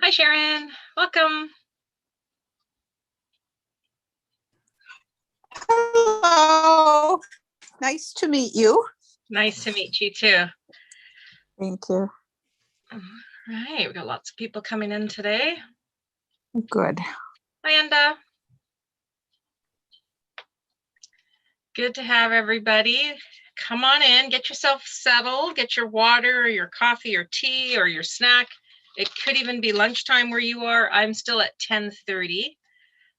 Hi, Sharon. Welcome. Hello. Nice to meet you. Nice to meet you too. Thank you. All right, we got lots of people coming in today. Good. Hi, Enda. Good to have everybody. Come on in, get yourself settled, get your water or your coffee or tea or your snack. It could even be lunchtime where you are. I'm still at 10:30,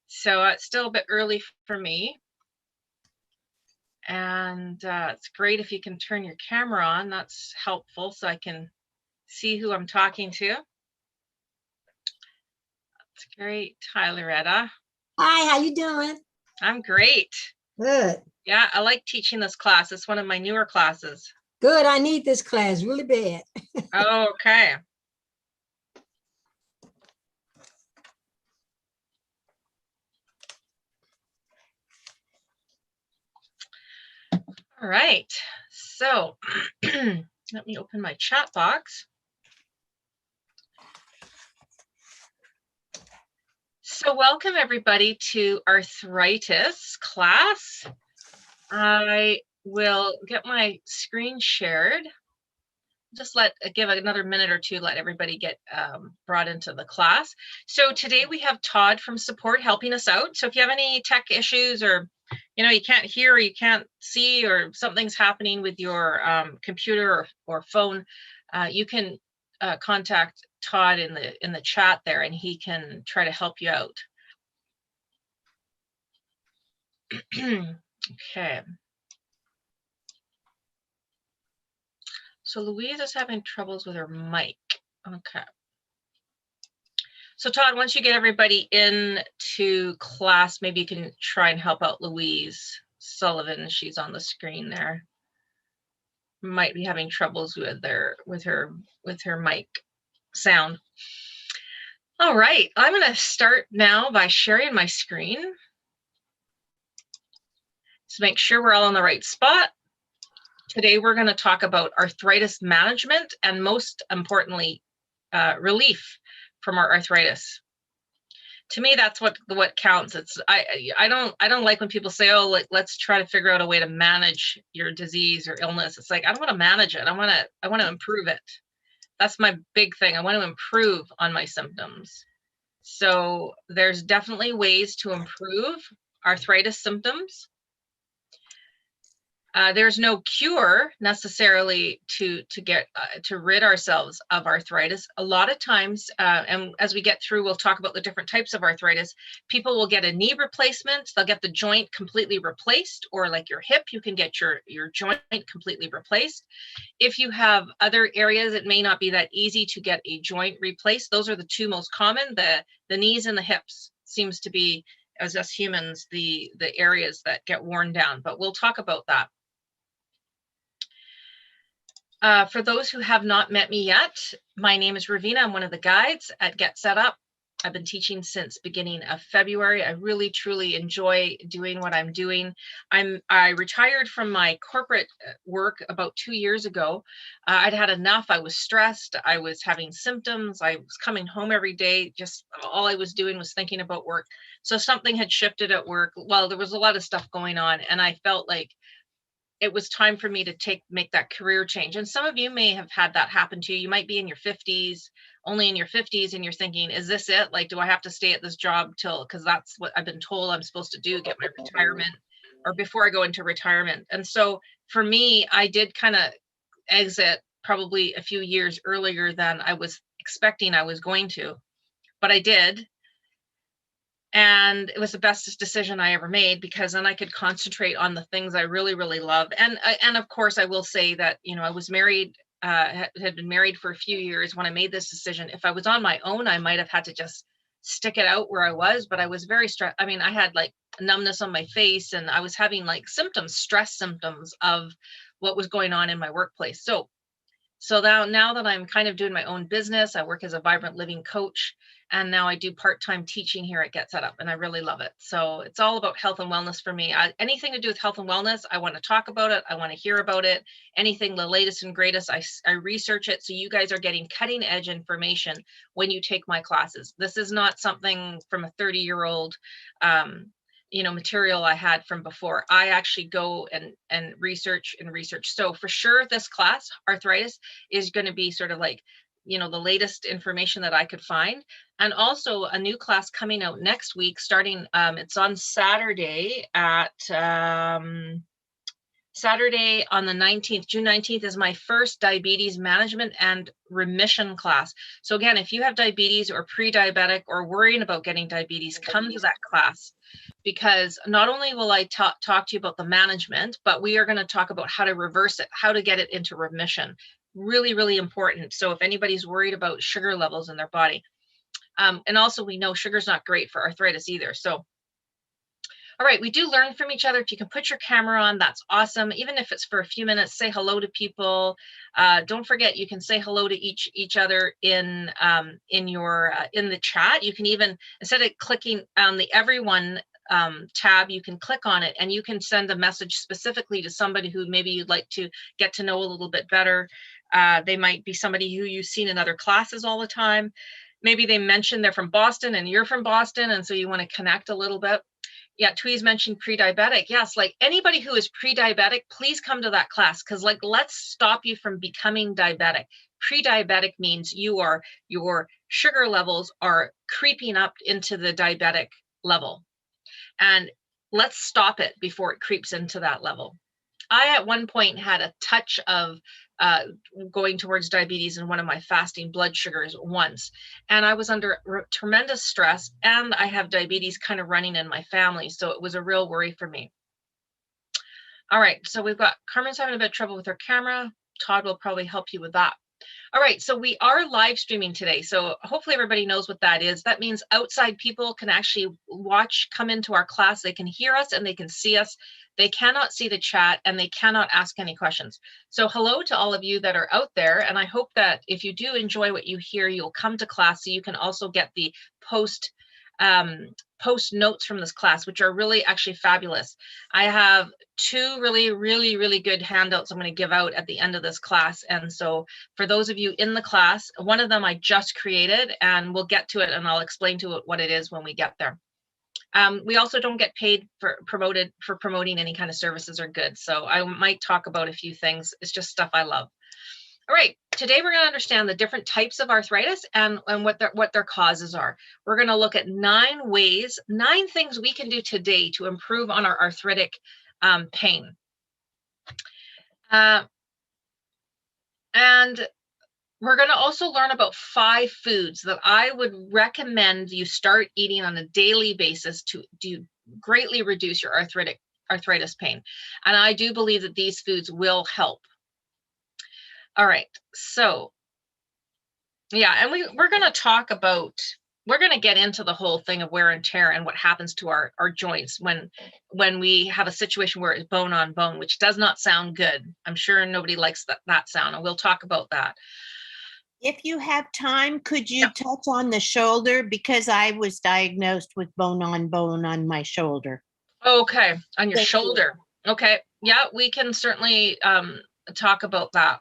so it's still a bit early for me. And it's great if you can turn your camera on. That's helpful so I can see who I'm talking to. That's great. Hi, Loretta. Hi, how you doing? I'm great. Good. Yeah, I like teaching this class. It's one of my newer classes. Good. I need this class really bad. Oh, okay. All right. So let me open my chat box. So welcome everybody to arthritis class. I will get my screen shared. Just give another minute or two, let everybody get brought into the class. So today we have Todd from support helping us out. So if you have any tech issues or you can't hear or you can't see or something's happening with your computer or phone, you can contact Todd in the chat there and he can try to help you out. Okay. So Louise is having troubles with her mic. Okay. So Todd, once you get everybody into class, maybe you can try and help out Louise Sullivan. She's on the screen there. Might be having troubles with her mic sound. All right, I'm going to start now by sharing my screen. So make sure we're all on the right spot. Today we're going to talk about arthritis management and most importantly, relief from our arthritis. To me, that's what counts. It's I don't like when people say, oh, let's try to figure out a way to manage your disease or illness. It's like, I don't want to manage it. I want to improve it. That's my big thing. I want to improve on my symptoms. So there's definitely ways to improve arthritis symptoms. There's no cure necessarily to rid ourselves of arthritis. A lot of times, and as we get through, we'll talk about the different types of arthritis. People will get a knee replacement. They'll get the joint completely replaced, or like your hip, you can get your joint completely replaced. If you have other areas, it may not be that easy to get a joint replaced. Those are the two most common. The knees and the hips seems to be, as us humans, the areas that get worn down. But we'll talk about that. For those who have not met me yet, my name is Ravina. I'm one of the guides at Get Set Up. I've been teaching since beginning of February. I really, truly enjoy doing what I'm doing. I retired from my corporate work about 2 years ago. I'd had enough. I was stressed. I was having symptoms. I was coming home every day. Just all I was doing was thinking about work. So something had shifted at work. Well, there was a lot of stuff going on, and I felt like it was time for me to make that career change. And some of you may have had that happen to you. You might be in your 50s, only in your 50s, and you're thinking, is this it? Like, do I have to stay at this job because that's what I've been told I'm supposed to do, get my retirement, or before I go into retirement. And so for me, I did kind of exit probably a few years earlier than I was expecting I was going to, but I did. And it was the best decision I ever made, because then I could concentrate on the things I really, really love. And of course, I will say that, I was married, had been married for a few years when I made this decision. If I was on my own, I might have had to just stick it out where I was, but I was very stressed. I mean, I had like numbness on my face, and I was having like stress symptoms of what was going on in my workplace. So now that I'm kind of doing my own business, I work as a vibrant living coach. And now I do part-time teaching here at Get Set Up, and I really love it. So it's all about health and wellness for me. Anything to do with health and wellness, I want to talk about it. I want to hear about it. Anything the latest and greatest, I research it. So you guys are getting cutting edge information when you take my classes. This is not something from a 30-year-old material I had from before. I actually go and research. So for sure, this class, arthritis, is going to be sort of like, the latest information that I could find. And also a new class coming out next week, starting, it's on Saturday at, Saturday on the 19th, June 19th is my first diabetes management and remission class. So again, if you have diabetes or pre-diabetic or worrying about getting diabetes, come to that class, because not only will I talk to you about the management, but we are going to talk about how to reverse it, how to get it into remission. Really, really important. So if anybody's worried about sugar levels in their body, and also we know sugar's not great for arthritis either. So, all right, we do learn from each other. If you can put your camera on, that's awesome. Even if it's for a few minutes, say hello to people. Don't forget, you can say hello to each other in the chat. You can even, instead of clicking on the everyone tab, you can click on it and you can send a message specifically to somebody who maybe you'd like to get to know a little bit better. They might be somebody who you've seen in other classes all the time. Maybe they mentioned they're from Boston and you're from Boston, and so you want to connect a little bit. Yeah, Tweez mentioned pre-diabetic. Yes, like anybody who is pre-diabetic, please come to that class, because like, let's stop you from becoming diabetic. Pre-diabetic means your sugar levels are creeping up into the diabetic level. And let's stop it before it creeps into that level. I, at one point, had a touch of going towards diabetes in one of my fasting blood sugars once. And I was under tremendous stress, and I have diabetes kind of running in my family. So it was a real worry for me. All right, so we've got Carmen's having a bit of trouble with her camera. Todd will probably help you with that. All right, so we are live streaming today. So hopefully everybody knows what that is. That means outside people can actually come into our class. They can hear us and they can see us. They cannot see the chat and they cannot ask any questions. So hello to all of you that are out there. And I hope that if you do enjoy what you hear, you'll come to class so you can also get the post notes from this class, which are really actually fabulous. I have two really good handouts I'm going to give out at the end of this class. And so for those of you in the class, one of them I just created, and we'll get to it and I'll explain to it what it is when we get there. We also don't get paid for promoting any kind of services or goods. So I might talk about a few things. It's just stuff I love. All right, today we're going to understand the different types of arthritis and what their causes are. We're going to look at 9 things we can do today to improve on our arthritic pain. And we're going to also learn about 5 foods that I would recommend you start eating on a daily basis to greatly reduce your arthritis pain. And I do believe that these foods will help. All right, so yeah, and we're going to talk about, we're going to get into the whole thing of wear and tear and what happens to our joints when we have a situation where it's bone on bone, which does not sound good. I'm sure nobody likes that sound, and we'll talk about that. If you have time, could you touch on the shoulder? Because I was diagnosed with bone on my shoulder. Okay, on your shoulder. Okay, yeah, we can certainly talk about that.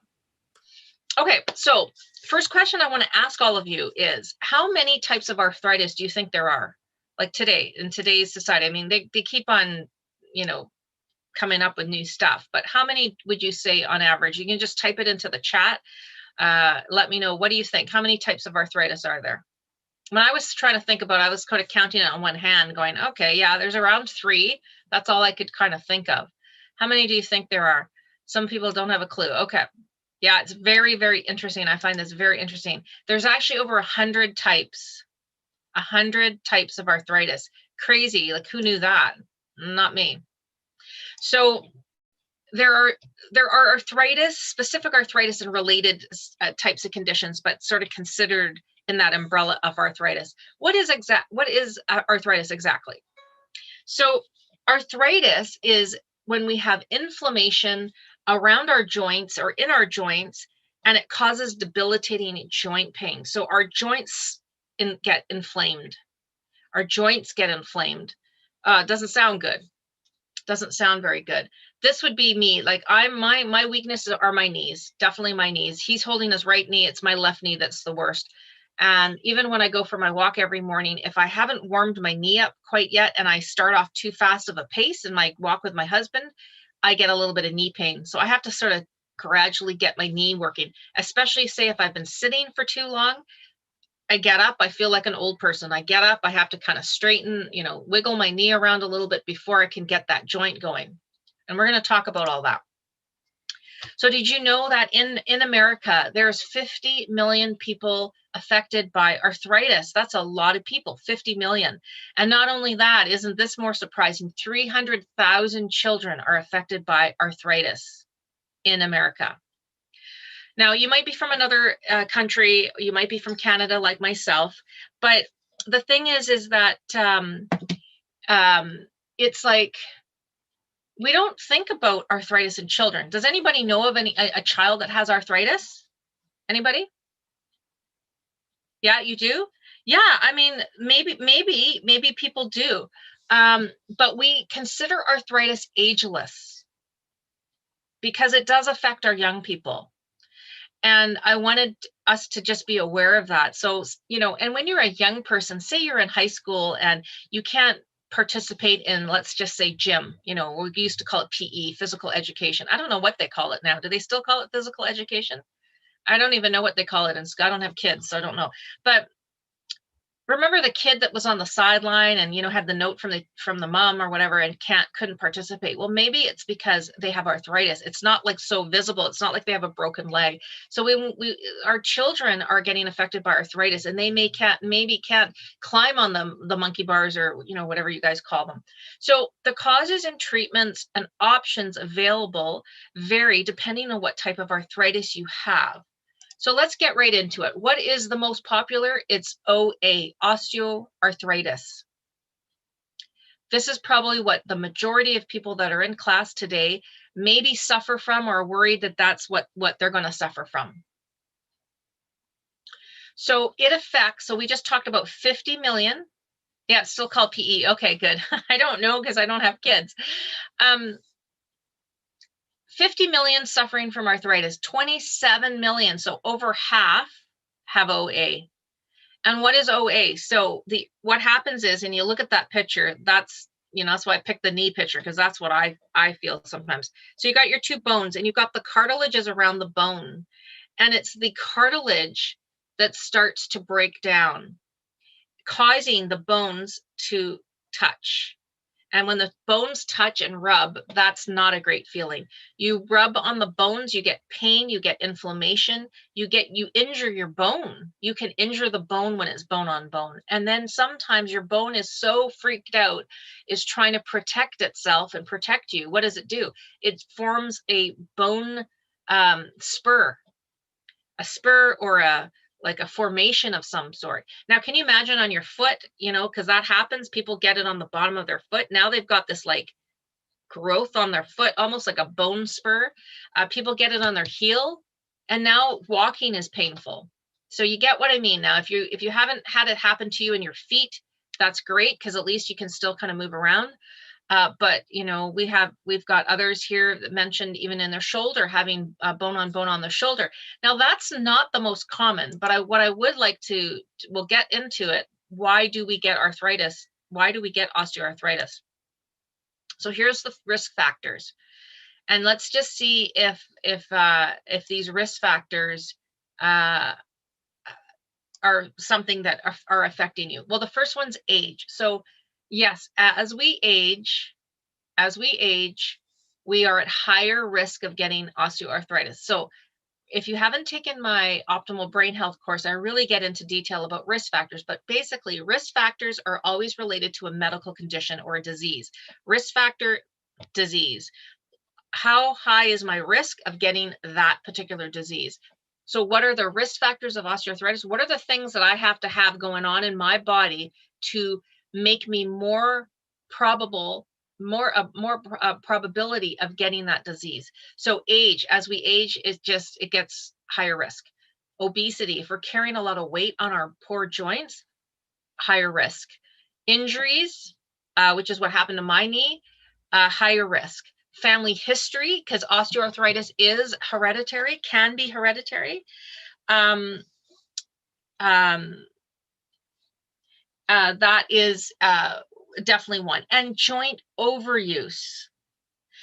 Okay, so first question I want to ask all of you is, how many types of arthritis do you think there are? Like today, in today's society, I mean, they keep on, coming up with new stuff, but how many would you say on average? You can just type it into the chat. Let me know, what do you think? How many types of arthritis are there? When I was trying to think about it, I was kind of counting it on one hand going, okay, yeah, there's around 3. That's all I could kind of think of. How many do you think there are? Some people don't have a clue. Okay. Yeah, it's very interesting. I find this very interesting. There's actually over 100 types of arthritis. Crazy. Like, who knew that? Not me. So there are arthritis, specific arthritis and related types of conditions, but sort of considered in that umbrella of arthritis. What is arthritis exactly? So arthritis is when we have inflammation around our joints or in our joints, and it causes debilitating joint pain. So our joints get inflamed. Our joints get inflamed. Doesn't sound good. Doesn't sound very good. This would be me. Like my weaknesses are my knees, definitely my knees. He's holding his right knee. It's my left knee that's the worst. And even when I go for my walk every morning, if I haven't warmed my knee up quite yet and I start off too fast of a pace in my walk with my husband, I get a little bit of knee pain. So I have to sort of gradually get my knee working, especially say if I've been sitting for too long. I get up, I feel like an old person. I get up, I have to kind of straighten, wiggle my knee around a little bit before I can get that joint going. And we're going to talk about all that. So did you know that in America, there's 50 million people affected by arthritis? That's a lot of people, 50 million. And not only that, isn't this more surprising? 300,000 children are affected by arthritis in America. Now, you might be from another country, you might be from Canada like myself, but the thing is that it's like, we don't think about arthritis in children. Does anybody know of a child that has arthritis? Anybody? Yeah, you do? Yeah, I mean, maybe people do. But we consider arthritis ageless because it does affect our young people. And I wanted us to just be aware of that. So, and when you're a young person, say you're in high school and you can't participate in, let's just say, gym, we used to call it PE, physical education. I don't know what they call it now. Do they still call it physical education? I don't even know what they call it. And I don't have kids, so I don't know. But remember the kid that was on the sideline and, had the note from the mom or whatever and couldn't participate? Well, maybe it's because they have arthritis. It's not like so visible. It's not like they have a broken leg. So our children are getting affected by arthritis, and they maybe can't climb on the monkey bars or, whatever you guys call them. So the causes and treatments and options available vary depending on what type of arthritis you have. So let's get right into it. What is the most popular? It's OA, osteoarthritis. This is probably what the majority of people that are in class today maybe suffer from or are worried that that's what they're going to suffer from. So it affects, so we just talked about 50 million. Yeah, it's still called PE. Okay, good. I don't know because I don't have kids. 50 million suffering from arthritis, 27 million, so over half have OA. And what is OA? So what happens is, and you look at that picture, that's why I picked the knee picture, because that's what I feel sometimes. So you got your two bones and you've got the cartilages around the bone, and it's the cartilage that starts to break down, causing the bones to touch. And when the bones touch and rub, that's not a great feeling. You rub on the bones, you get pain, you get inflammation, you injure your bone. You can injure the bone when it's bone on bone. And then sometimes your bone is so freaked out, is trying to protect itself and protect you. What does it do? It forms a bone spur, or like a formation of some sort. Now, can you imagine on your foot, because that happens, people get it on the bottom of their foot. Now they've got this like growth on their foot, almost like a bone spur. People get it on their heel, and now walking is painful. So you get what I mean. Now, if you haven't had it happen to you in your feet, that's great, because at least you can still kind of move around. But we've got others here that mentioned even in their shoulder, having bone on the shoulder. Now that's not the most common, but what I would like we'll get into it. Why do we get arthritis? Why do we get osteoarthritis? So here's the risk factors, and let's just see if these risk factors are something that are affecting you. Well, the first one's age. So yes, as we age, we are at higher risk of getting osteoarthritis. So if you haven't taken my Optimal Brain Health course, I really get into detail about risk factors, but basically risk factors are always related to a medical condition or a disease. Risk factor, disease. How high is my risk of getting that particular disease? So what are the risk factors of osteoarthritis? What are the things that I have to have going on in my body to make me more probable, more probability of getting that disease? So age, as we age, it gets higher risk. Obesity, if we're carrying a lot of weight on our poor joints, higher risk. Injuries, which is what happened to my knee, higher risk. Family history, because osteoarthritis is hereditary, can be hereditary. That is definitely one. And joint overuse.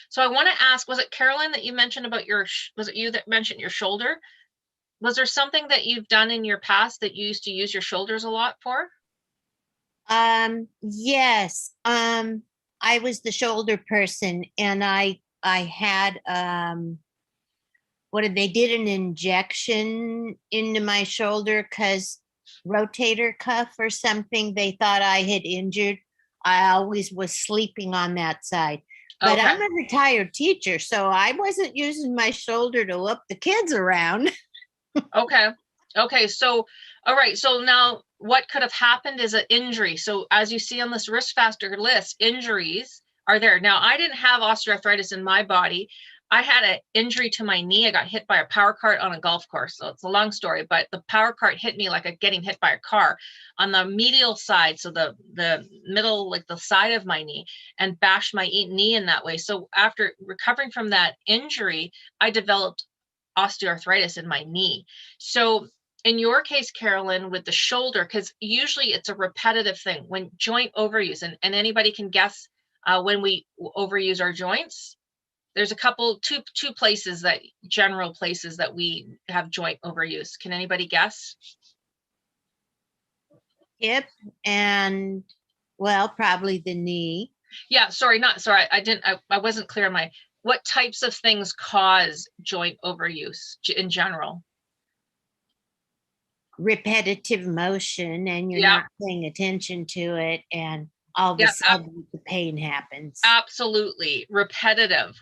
So I want to ask, was it Carolyn that you mentioned about was it you that mentioned your shoulder? Was there something that you've done in your past that you used to use your shoulders a lot for? Yes. I was the shoulder person, and I had they did an injection into my shoulder because rotator cuff or something they thought I had injured. I always was sleeping on that side. But Okay. I'm a retired teacher, so I wasn't using my shoulder to whoop the kids around. Okay. Okay. So, all right. So now what could have happened is an injury. So as you see on this risk factor list, injuries are there. Now, I didn't have osteoarthritis in my body. I had an injury to my knee. I got hit by a power cart on a golf course. So it's a long story, but the power cart hit me like getting hit by a car on the medial side. So the middle, like the side of my knee, and bashed my knee in that way. So after recovering from that injury, I developed osteoarthritis in my knee. So in your case, Carolyn, with the shoulder, because usually it's a repetitive thing when joint overuse, and anybody can guess when we overuse our joints. There's a couple, two general places that we have joint overuse. Can anybody guess? Hip and, well, probably the knee. Yeah, sorry, I wasn't clear on what types of things cause joint overuse in general? Repetitive motion, and you're not paying attention to it, and all of a sudden the pain happens. Absolutely. Repetitive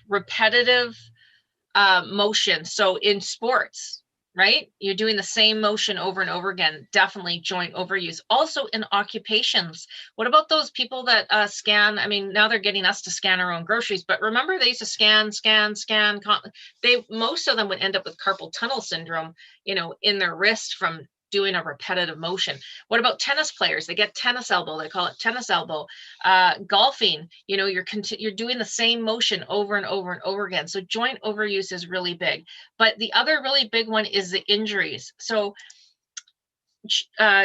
motion. So in sports, right? You're doing the same motion over and over again. Definitely joint overuse. Also in occupations. What about those people that scan? I mean, now they're getting us to scan our own groceries, but remember they used to scan. Most of them would end up with carpal tunnel syndrome, in their wrist from doing a repetitive motion. What about tennis players? They get tennis elbow. They call it tennis elbow. Golfing, you're doing the same motion over and over and over again. So joint overuse is really big. But the other really big one is the injuries. So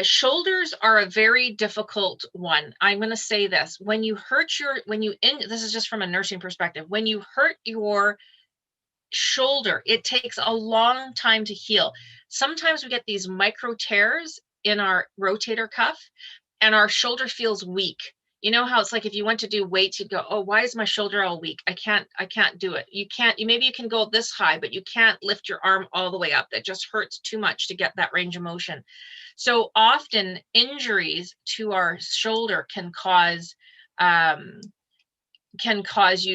shoulders are a very difficult one. I'm going to say this: when you hurt this is just from a nursing perspective. When you hurt your shoulder, it takes a long time to heal. Sometimes we get these micro tears in our rotator cuff and our shoulder feels weak. You know how it's like if you went to do weights, you'd go, oh, why is my shoulder all weak? I can't do it. Maybe you can go this high, but you can't lift your arm all the way up. That just hurts too much to get that range of motion. So often injuries to our shoulder can cause you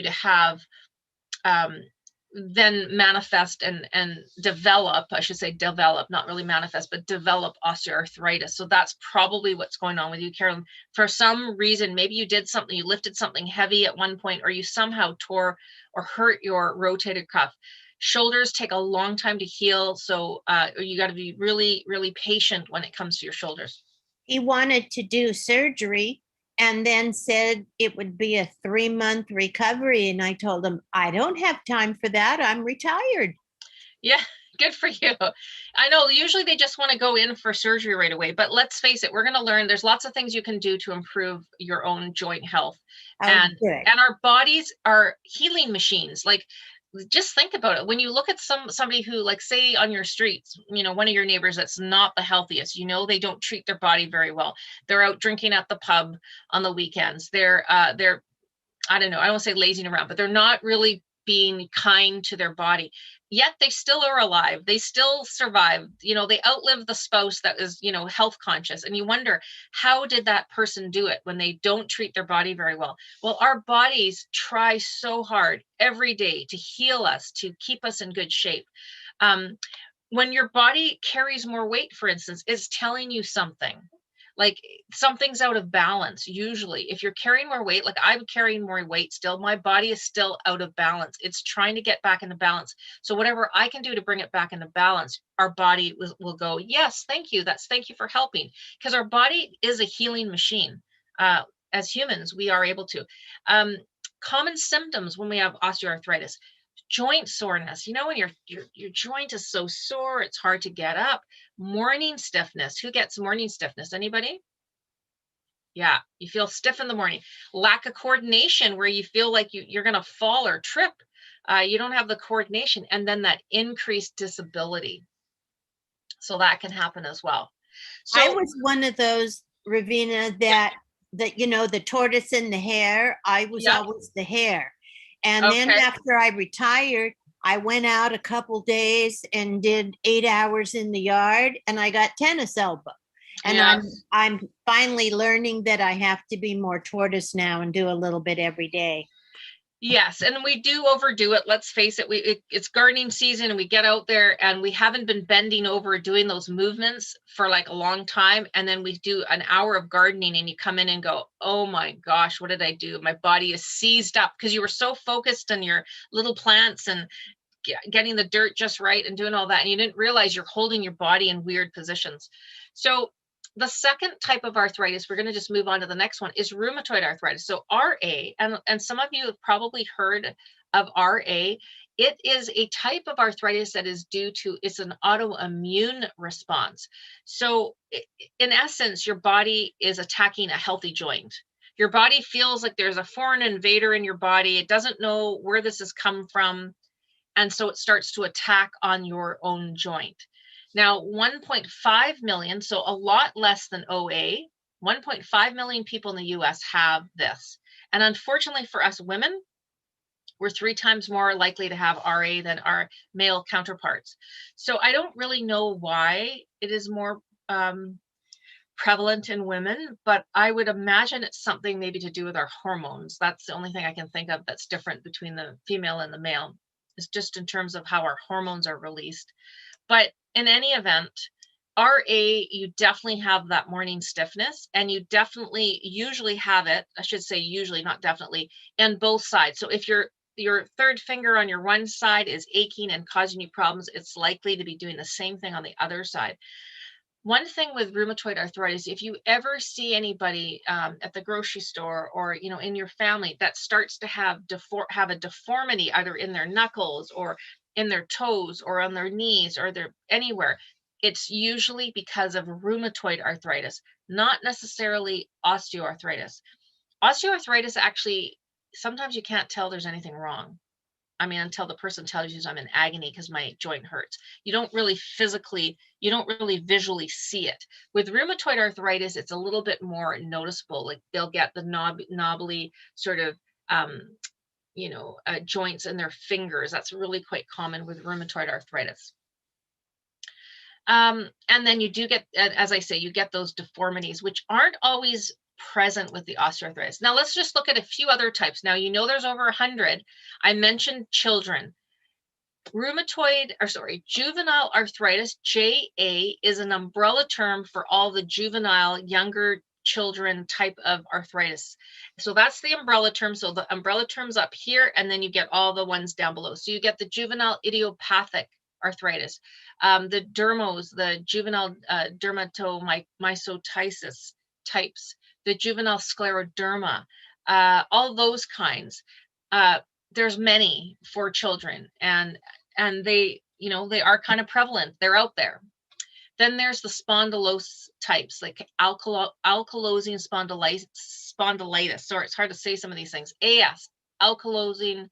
to have then manifest and develop, I should say develop, not really manifest, but develop osteoarthritis. So that's probably what's going on with you, Carolyn. For some reason, maybe you did something, you lifted something heavy at one point, or you somehow tore or hurt your rotator cuff. Shoulders take a long time to heal. So you got to be really, really patient when it comes to your shoulders. He wanted to do surgery and then said it would be a 3-month recovery. And I told him, I don't have time for that. I'm retired. Yeah, good for you. I know usually they just want to go in for surgery right away, but let's face it, we're going to learn there's lots of things you can do to improve your own joint health. And our bodies are healing machines. Like, just think about it. When you look at somebody who, like, say on your streets, one of your neighbors that's not the healthiest, they don't treat their body very well. They're out drinking at the pub on the weekends. They're I don't know, I don't want to say lazing around, but they're not really being kind to their body. Yet they still are alive. They still survive. They outlive the spouse that is, health conscious. And you wonder, how did that person do it when they don't treat their body very well? Well, our bodies try so hard every day to heal us, to keep us in good shape. When your body carries more weight, for instance, it's telling you something. Like something's out of balance. Usually if you're carrying more weight, like I'm carrying more weight still, my body is still out of balance. It's trying to get back into balance. So whatever I can do to bring it back into balance, our body will go, yes, thank you. Thank you for helping. Because our body is a healing machine. As humans, we are able to. Common symptoms when we have osteoarthritis: joint soreness. You know, when your joint is so sore, it's hard to get up. Morning stiffness. Who gets morning stiffness? Anybody? Yeah, you feel stiff in the morning. Lack of coordination, where you feel like you're going to fall or trip. You don't have the coordination. And then that increased disability. So that can happen as well. I So was one of those, Ravina, that the tortoise and the hare. I was yeah, always the hare. And then okay. after I retired, I went out a couple days and did 8 hours in the yard, and I got tennis elbow. And Yes. I'm finally learning that I have to be more tortoise now and do a little bit every day. Yes, and we do overdo it. Let's face it. It's gardening season, and we get out there, and we haven't been bending over doing those movements for like a long time. And then we do an hour of gardening, and you come in and go, "Oh my gosh, what did I do? My body is seized up," because you were so focused on your little plants and getting the dirt just right and doing all that, and you didn't realize you're holding your body in weird positions. So the second type of arthritis, we're going to just move on to the next one, is rheumatoid arthritis. So RA, and some of you have probably heard of RA. It is a type of arthritis that is due to, it's an autoimmune response. So in essence, your body is attacking a healthy joint. Your body feels like there's a foreign invader in your body. It doesn't know where this has come from. And so it starts to attack on your own joint. Now, 1.5 million, so a lot less than OA, 1.5 million people in the US have this. And unfortunately for us women, we're 3 times more likely to have RA than our male counterparts. So I don't really know why it is more prevalent in women, but I would imagine it's something maybe to do with our hormones. That's the only thing I can think of that's different between the female and the male. It's just in terms of how our hormones are released. But in any event, RA, you definitely have that morning stiffness, and you definitely usually have it, I should say usually, not definitely, on both sides. So if your third finger on your one side is aching and causing you problems, it's likely to be doing the same thing on the other side. One thing with rheumatoid arthritis, if you ever see anybody at the grocery store or in your family that starts to have a deformity either in their knuckles or in their toes or on their knees or their anywhere, it's usually because of rheumatoid arthritis, not necessarily osteoarthritis. Osteoarthritis, actually, sometimes you can't tell there's anything wrong. I mean, until the person tells you I'm in agony because my joint hurts. You don't really visually see it. With rheumatoid arthritis, it's a little bit more noticeable. Like they'll get the knobbly sort of, joints in their fingers. That's really quite common with rheumatoid arthritis. And then you do get, as I say, you get those deformities, which aren't always present with the osteoarthritis. Now let's just look at a few other types. Now, there's over 100. I mentioned children. Juvenile arthritis, JA, is an umbrella term for all the juvenile, younger children type of arthritis. So that's the umbrella term. So the umbrella term's up here, and then you get all the ones down below. So you get the juvenile idiopathic arthritis, the juvenile dermatomyositis types, the juvenile scleroderma, all those kinds. There's many for children, and they are kind of prevalent. They're out there. Then there's the spondylose types, like ankylosing spondylitis. Sorry, it's hard to say some of these things. AS, ankylosing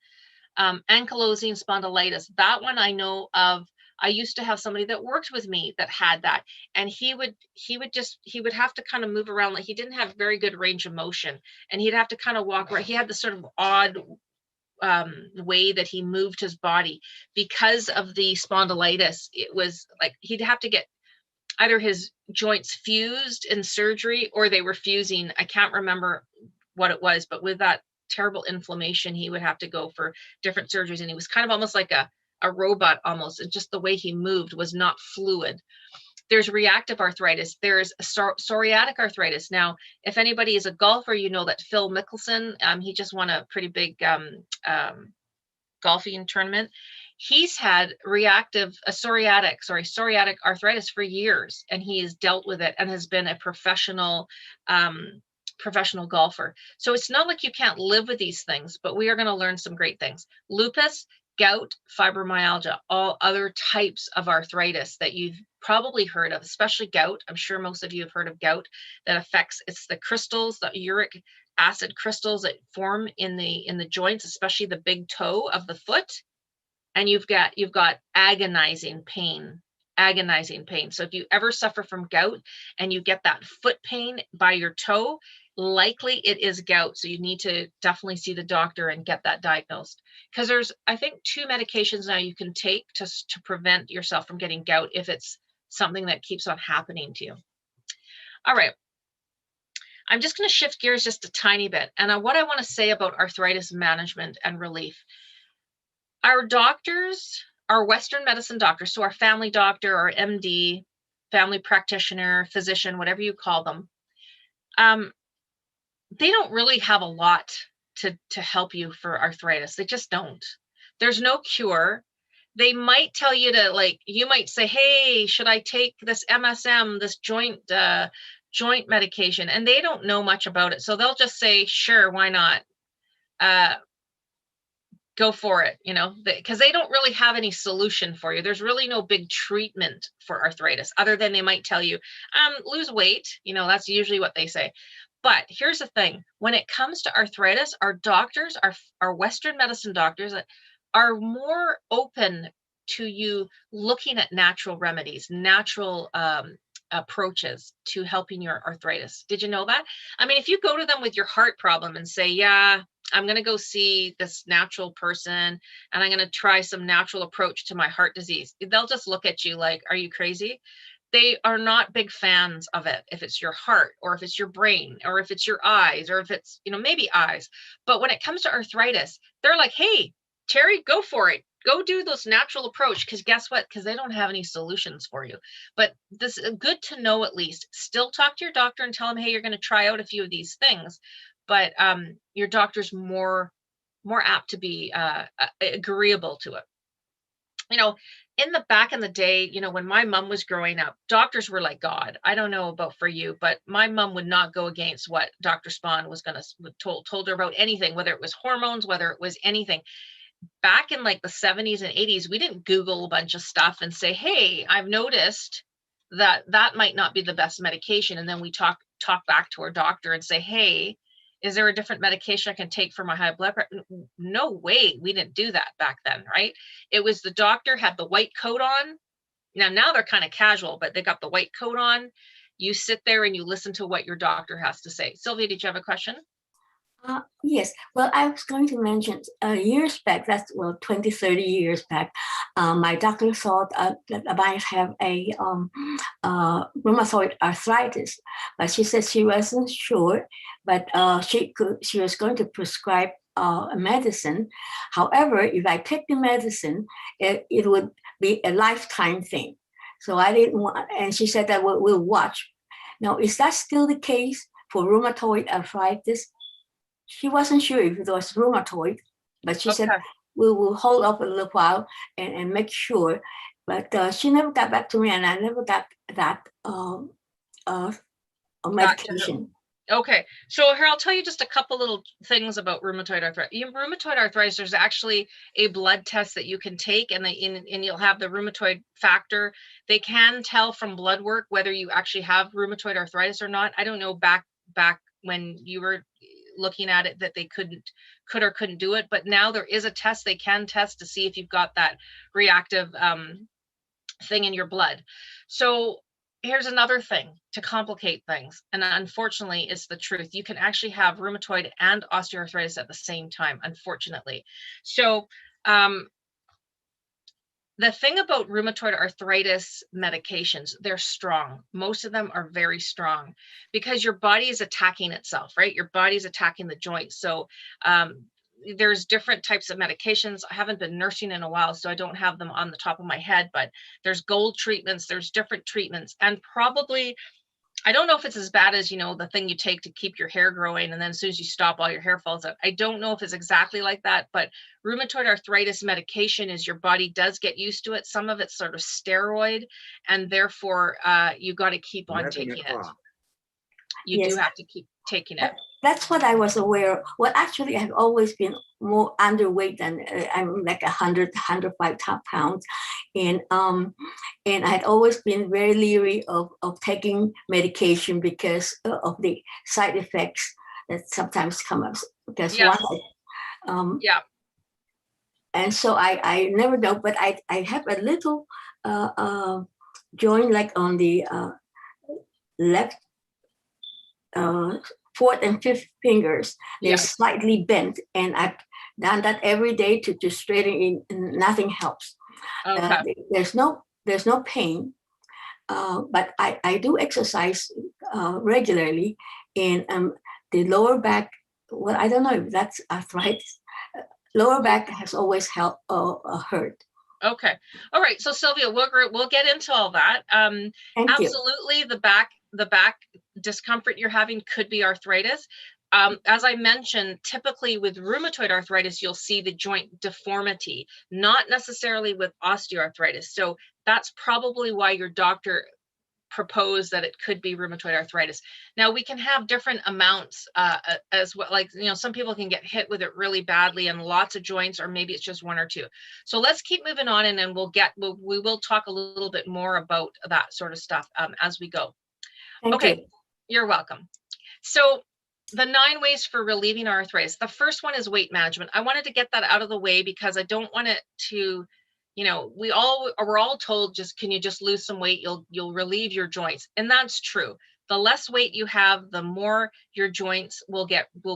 spondylitis. That one I know of. I used to have somebody that worked with me that had that, and he would have to kind of move around. Like he didn't have very good range of motion, and he'd have to kind of walk around. He had this sort of odd way that he moved his body because of the spondylitis. It was like he'd have to get either his joints fused in surgery or they were fusing. I can't remember what it was, but with that terrible inflammation, he would have to go for different surgeries, and he was kind of almost like a robot almost, and just the way he moved was not fluid. There's reactive arthritis. There's psoriatic arthritis. Now, if anybody is a golfer, you know that Phil Mickelson, he just won a pretty big golfing tournament. He's had psoriatic arthritis for years, and he has dealt with it and has been a professional golfer. So it's not like you can't live with these things, but we are going to learn some great things. Lupus, gout, fibromyalgia, all other types of arthritis that you've probably heard of, especially gout. I'm sure most of you have heard of gout. That affects, it's the crystals, the uric acid crystals that form in the joints, especially the big toe of the foot. And you've got agonizing pain. So if you ever suffer from gout and you get that foot pain by your toe, likely it is gout. So you need to definitely see the doctor and get that diagnosed, because there's, I think, 2 medications now you can take to prevent yourself from getting gout if it's something that keeps on happening to you. All right. I'm just going to shift gears just a tiny bit. And what I want to say about arthritis management and relief. Our doctors, our Western medicine doctors, so our family doctor, our MD, family practitioner, physician, whatever you call them, they don't really have a lot to help you for arthritis. They just don't. There's no cure. They might tell you to, like, you might say, hey, should I take this MSM, this joint medication? And they don't know much about it. So they'll just say, sure, why not? Go for it, because they don't really have any solution for you. There's really no big treatment for arthritis, other than they might tell you, lose weight. That's usually what they say. But here's the thing. When it comes to arthritis, our doctors, our Western medicine doctors, are more open to you looking at natural remedies, natural approaches to helping your arthritis. Did you know that? I mean, if you go to them with your heart problem and say, yeah, I'm going to go see this natural person and I'm going to try some natural approach to my heart disease, they'll just look at you like, are you crazy? They are not big fans of it. If it's your heart, or if it's your brain, or if it's your eyes, or if it's, maybe eyes. But when it comes to arthritis, they're like, hey, Terry, go for it. Go do this natural approach, because guess what? Because they don't have any solutions for you. But this is good to know. At least still talk to your doctor and tell them, hey, you're going to try out a few of these things. But your doctor's more apt to be agreeable to it. In the back in the day, when my mom was growing up, doctors were like God. I don't know about for you, but my mom would not go against what Dr. Spahn was told her about anything, whether it was hormones, whether it was anything. Back in like the 70s and 80s, we didn't Google a bunch of stuff and say, hey, I've noticed that might not be the best medication. And then we talk back to our doctor and say, hey, is there a different medication I can take for my high blood pressure? No way. We didn't do that back then, right? It was the doctor had the white coat on. Now they're kind of casual, but they got the white coat on. You sit there and you listen to what your doctor has to say. Sylvia, did you have a question? Yes. Well, I was going to mention years back, 20, 30 years back, my doctor thought that I might have a rheumatoid arthritis, but she said she wasn't sure, but she was going to prescribe a medicine. However, if I take the medicine, it would be a lifetime thing. So I didn't want, and she said that we'll watch. Now, is that still the case for rheumatoid arthritis? She wasn't sure if it was rheumatoid, but she said, we will hold up a little while and make sure. But she never got back to me, and I never got that medication. Okay, so here I'll tell you just a couple little things about rheumatoid arthritis. Rheumatoid arthritis, there's actually a blood test that you can take, and you'll have the rheumatoid factor. They can tell from blood work whether you actually have rheumatoid arthritis or not. I don't know back when you were looking at it that they could or couldn't do it, but now there is a test they can test to see if you've got that reactive thing in your blood. So here's another thing to complicate things, and unfortunately it's the truth. You can actually have rheumatoid and osteoarthritis at the same time, unfortunately. So the thing about rheumatoid arthritis medications, they're strong. Most of them are very strong because your body is attacking itself, right? Your body's attacking the joints. So there's different types of medications. I haven't been nursing in a while, so I don't have them on the top of my head, but there's gold treatments, there's different treatments, and probably, I don't know if it's as bad as, the thing you take to keep your hair growing, and then as soon as you stop, all your hair falls out. I don't know if it's exactly like that, but rheumatoid arthritis medication is your body does get used to it. Some of it's sort of steroid, and therefore you got to keep on taking it. You do have to keep taking it. That's what I was aware of. Well, actually, I've always been more underweight than I'm like 105 pounds. And I had always been very leery of taking medication because of the side effects that sometimes come up. Because and so I never know, but I have a little joint like on the left fourth and fifth fingers. They're slightly bent, and I've done that every day to straighten it, and nothing helps. Okay. There's no pain, but I do exercise regularly, and the lower back. Well, I don't know if that's arthritis. Lower back has always hurt. Okay. All right. So Sylvia, we'll get into all that. Absolutely, the back discomfort you're having could be arthritis. As I mentioned, typically with rheumatoid arthritis, you'll see the joint deformity, not necessarily with osteoarthritis. So that's probably why your doctor proposed that it could be rheumatoid arthritis. Now, we can have different amounts as well. Like, some people can get hit with it really badly and lots of joints, or maybe it's just one or two. So let's keep moving on, and then we will talk a little bit more about that sort of stuff as we go. Thank you. You're welcome. So the 9 ways for relieving arthritis. The first one is weight management. I wanted to get that out of the way because I don't want it to, we're all told, can you just lose some weight? You'll relieve your joints. And that's true. The less weight you have, the more your joints will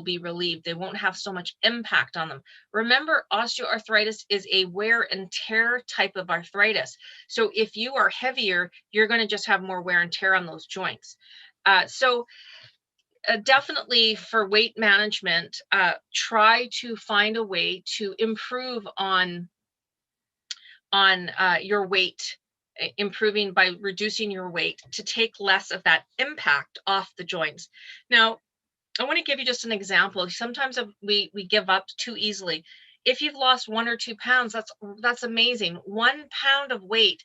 be relieved. They won't have so much impact on them. Remember, osteoarthritis is a wear and tear type of arthritis. So if you are heavier, you're going to just have more wear and tear on those joints. Definitely for weight management, try to find a way to improve on your weight, improving by reducing your weight to take less of that impact off the joints. Now, I want to give you just an example. Sometimes we give up too easily. If you've lost 1 or 2 pounds, that's amazing. 1 pound of weight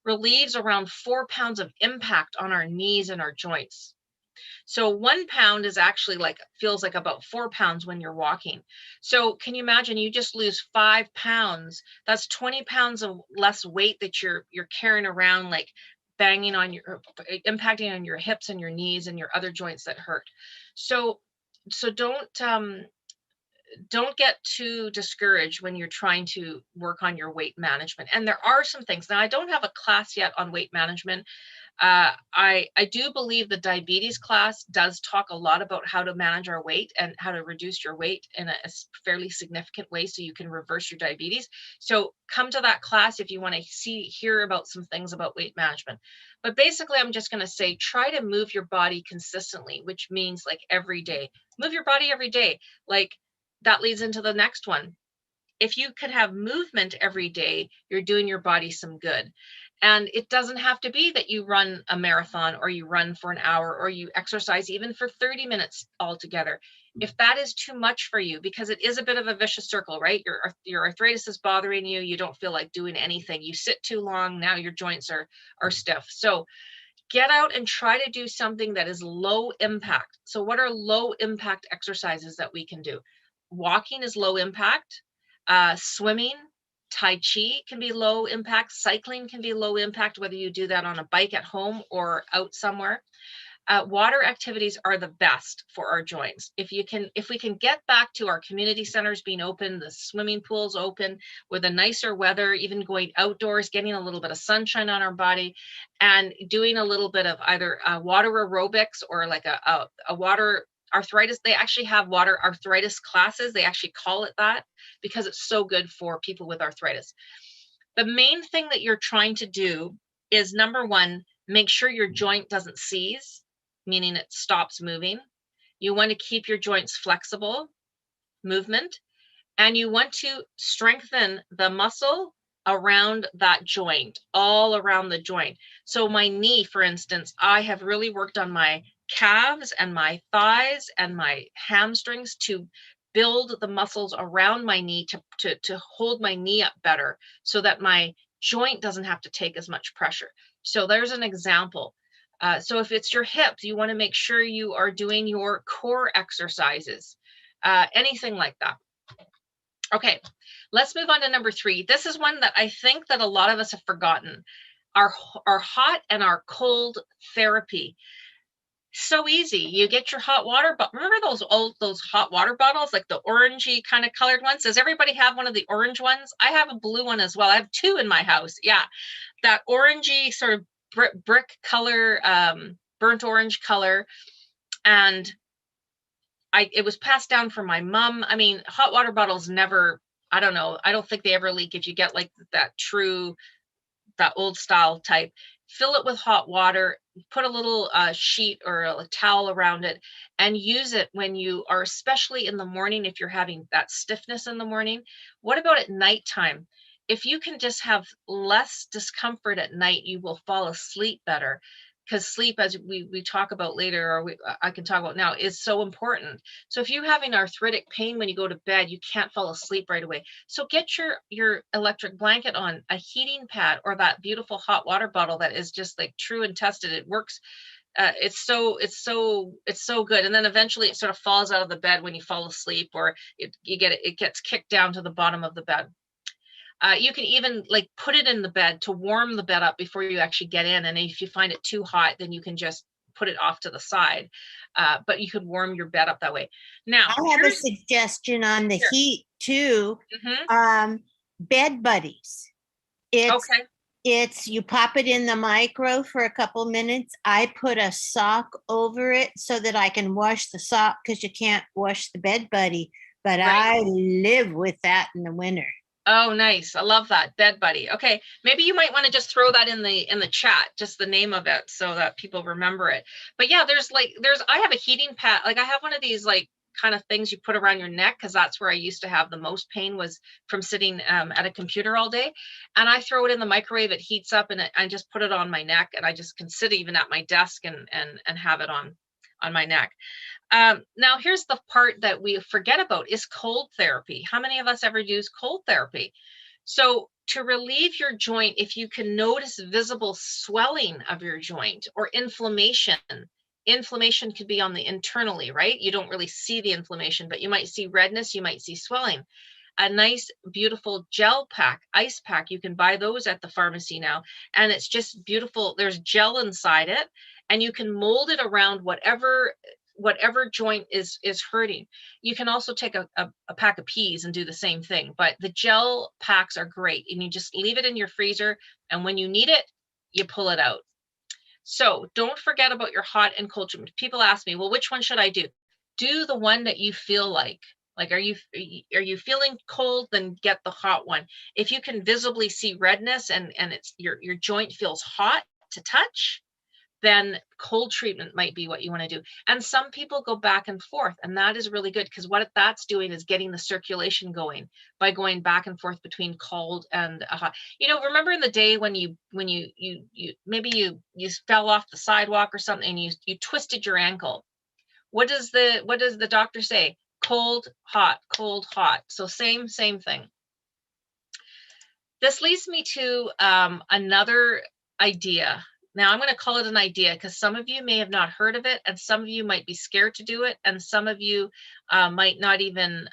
relieves around 4 pounds of impact on our knees and our joints. So 1 pound is actually feels like about 4 pounds when you're walking. So can you imagine you just lose 5 pounds? That's 20 pounds of less weight that you're carrying around, like banging on impacting on your hips and your knees and your other joints that hurt. So don't get too discouraged when you're trying to work on your weight management. And there are some things. Now, I don't have a class yet on weight management. I do believe the diabetes class does talk a lot about how to manage our weight and how to reduce your weight in a fairly significant way so you can reverse your diabetes. So come to that class if you want to hear about some things about weight management. But basically, I'm just going to say, try to move your body consistently, which means every day. Move your body every day. That leads into the next one. If you could have movement every day, you're doing your body some good. And it doesn't have to be that you run a marathon or you run for an hour or you exercise even for 30 minutes altogether. If that is too much for you, because it is a bit of a vicious circle, right? Your arthritis is bothering you. You don't feel like doing anything. You sit too long. Now your joints are stiff. So get out and try to do something that is low impact. So what are low impact exercises that we can do? Walking is low impact. Swimming, Tai Chi can be low impact. Cycling can be low impact, whether you do that on a bike at home or out somewhere. Water activities are the best for our joints. If we can get back to our community centers being open, the swimming pools open with a nicer weather, even going outdoors, getting a little bit of sunshine on our body, and doing a little bit of either water aerobics or like a water arthritis. They actually have water arthritis classes. They actually call it that because it's so good for people with arthritis. The main thing that you're trying to do is, number one, make sure your joint doesn't seize, meaning it stops moving. You want to keep your joints flexible, movement. and you want to strengthen the muscle around that joint, all around the joint. So my knee, for instance, I have really worked on my calves and my thighs and my hamstrings to build the muscles around my knee to hold my knee up better so that my joint doesn't have to take as much pressure. So there's an example. So if it's your hips, you want to make sure you are doing your core exercises, anything like that. Okay, let's move on to number 3. This is one that I think that a lot of us have forgotten. Our hot and our cold therapy. So easy. You get your hot water, but remember those hot water bottles, like the orangey kind of colored ones? Does everybody have one of the orange ones? I have a blue one as well. I have 2 in my house. Yeah, that orangey sort of brick color, burnt orange color, and it was passed down from my mom. I mean, hot water bottles never, I don't know, I don't think they ever leak if you get like that old style type. Fill it with hot water, put a little sheet or a towel around it, and use it when you are, especially in the morning, if you're having that stiffness in the morning. What about at nighttime? If you can just have less discomfort at night, you will fall asleep better, because sleep, as we talk about later, or I can talk about now, is so important. So if you're having arthritic pain when you go to bed, you can't fall asleep right away. So get your electric blanket on, a heating pad, or that beautiful hot water bottle that is just like true and tested. It works. It's so good. And then eventually it sort of falls out of the bed when you fall asleep, or it gets kicked down to the bottom of the bed. You can even like put it in the bed to warm the bed up before you actually get in. And if you find it too hot, then you can just put it off to the side. But you could warm your bed up that way. Now, I have a suggestion on the heat too. Bed buddies. It's you pop it in the micro for a couple minutes. I put a sock over it so that I can wash the sock, because you can't wash the bed buddy. But I live with that in the winter. Oh, nice. I love that. Bed buddy. Okay. Maybe you might want to just throw that in the chat, just the name of it, so that people remember it. But yeah, I have a heating pad. Like I have one of these like kind of things you put around your neck, because that's where I used to have the most pain, was from sitting at a computer all day. And I throw it in the microwave, it heats up, and I just put it on my neck, and I just can sit even at my desk and have it on my neck. Now, here's the part that we forget about, is cold therapy. How many of us ever use cold therapy? So to relieve your joint, if you can notice visible swelling of your joint or inflammation could be on the internally, right? You don't really see the inflammation, but you might see redness, you might see swelling. A nice, beautiful gel pack, ice pack, you can buy those at the pharmacy now. And it's just beautiful. There's gel inside it, and you can mold it around whatever joint is hurting. You can also take a pack of peas and do the same thing, but the gel packs are great, and you just leave it in your freezer, and when you need it, you pull it out. So don't forget about your hot and cold treatment. People ask me, well, which one should I do? Do the one that you feel like. Like, are you feeling cold? Then get the hot one. If you can visibly see redness and it's your joint feels hot to touch, then cold treatment might be what you want to do. And some people go back and forth, and that is really good, because what that's doing is getting the circulation going by going back and forth between cold and hot. Remember in the day when you maybe you fell off the sidewalk or something, and you twisted your ankle. What does the doctor say? Cold, hot, cold, hot. So same thing. This leads me to another idea. Now, I'm going to call it an idea, because some of you may have not heard of it, and some of you might be scared to do it, and some of you might not even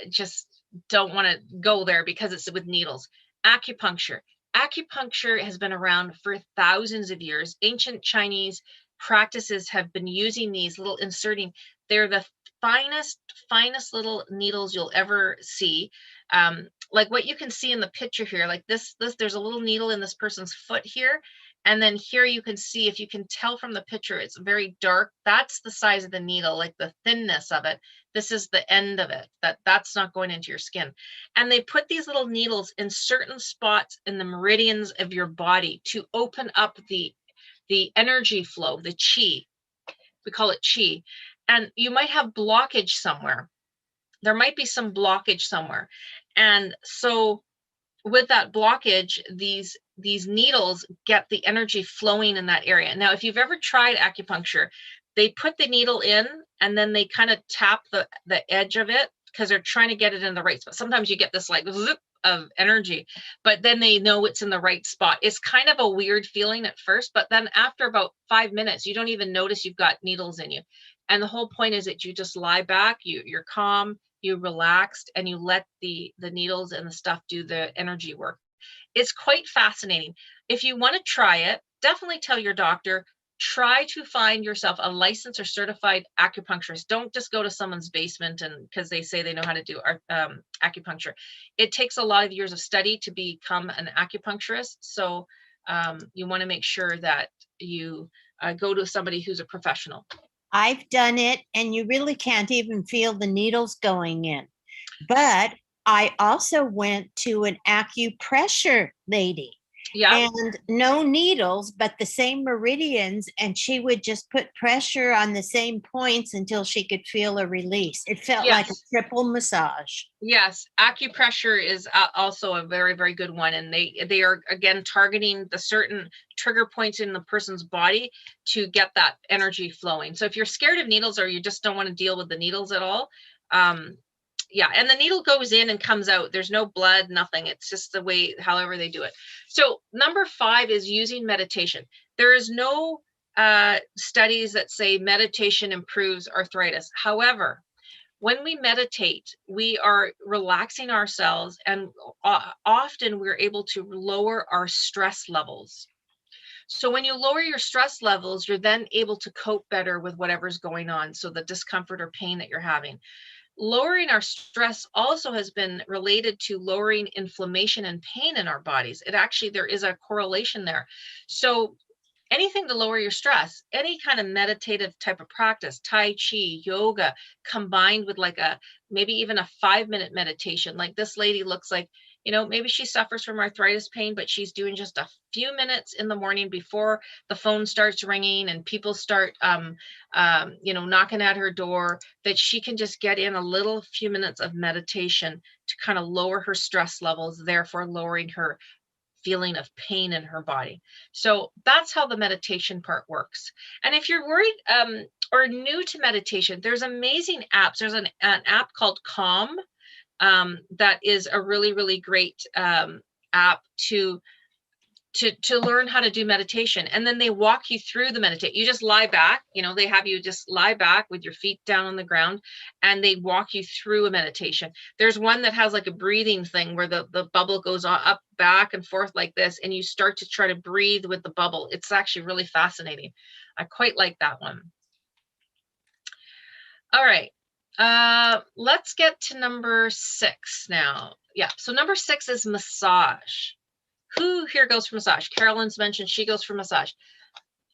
just don't want to go there because it's with needles. Acupuncture. Acupuncture has been around for thousands of years. Ancient Chinese practices have been using these little inserting. They're the finest little needles you'll ever see. Like what you can see in the picture here, like this, there's a little needle in this person's foot here. And then here you can see, if you can tell from the picture, it's very dark. That's the size of the needle, like the thinness of it. This is the end of it. That's not going into your skin. And they put these little needles in certain spots in the meridians of your body to open up the energy flow, the chi. We call it chi. And you might have blockage somewhere. there might be some blockage somewhere. And so with that blockage, these needles get the energy flowing in that area. Now, if you've ever tried acupuncture, they put the needle in and then they kind of tap the edge of it because they're trying to get it in the right spot. Sometimes you get this like zoop of energy, but then they know it's in the right spot. It's kind of a weird feeling at first, but then after about 5 minutes, you don't even notice you've got needles in you. And the whole point is that you just lie back, you're calm, you relaxed, and you let the needles and the stuff do the energy work. It's quite fascinating. If you want to try it, definitely tell your doctor, try to find yourself a licensed or certified acupuncturist. Don't just go to someone's basement and because they say they know how to do acupuncture. It takes a lot of years of study to become an acupuncturist. So you want to make sure that you go to somebody who's a professional. I've done it, and you really can't even feel the needles going in. But I also went to an acupressure lady. Yeah. And no needles, but the same meridians. And she would just put pressure on the same points until she could feel a release. It felt like a triple massage. Yes. Acupressure is also a very, very good one. And they are, again, targeting the certain trigger points in the person's body to get that energy flowing. So if you're scared of needles or you just don't want to deal with the needles at all, yeah, and the needle goes in and comes out. There's no blood, nothing. It's just the way, however they do it. So number 5 is using meditation. There is no studies that say meditation improves arthritis. However, when we meditate, we are relaxing ourselves, and often we're able to lower our stress levels. So when you lower your stress levels, you're then able to cope better with whatever's going on. So the discomfort or pain that you're having. Lowering our stress also has been related to lowering inflammation and pain in our bodies. There is a correlation there. So anything to lower your stress, any kind of meditative type of practice, Tai Chi, yoga, combined with like maybe even a 5-minute meditation. Like this lady looks like, maybe she suffers from arthritis pain, but she's doing just a few minutes in the morning before the phone starts ringing and people start, knocking at her door, that she can just get in a few minutes of meditation to kind of lower her stress levels, therefore lowering her feeling of pain in her body. So that's how the meditation part works. And if you're worried or new to meditation, there's amazing apps. There's an app called Calm that is a really, really great app to learn how to do meditation. And then they walk you through the meditation. You just lie back, they have you just lie back with your feet down on the ground, and they walk you through a meditation. There's one that has like a breathing thing where the bubble goes up, back and forth like this, and you start to try to breathe with the bubble. It's actually really fascinating. I quite like that one. All right. Let's get to number 6 now. Yeah. So number 6 is massage. Who here goes for massage? Carolyn's mentioned she goes for massage.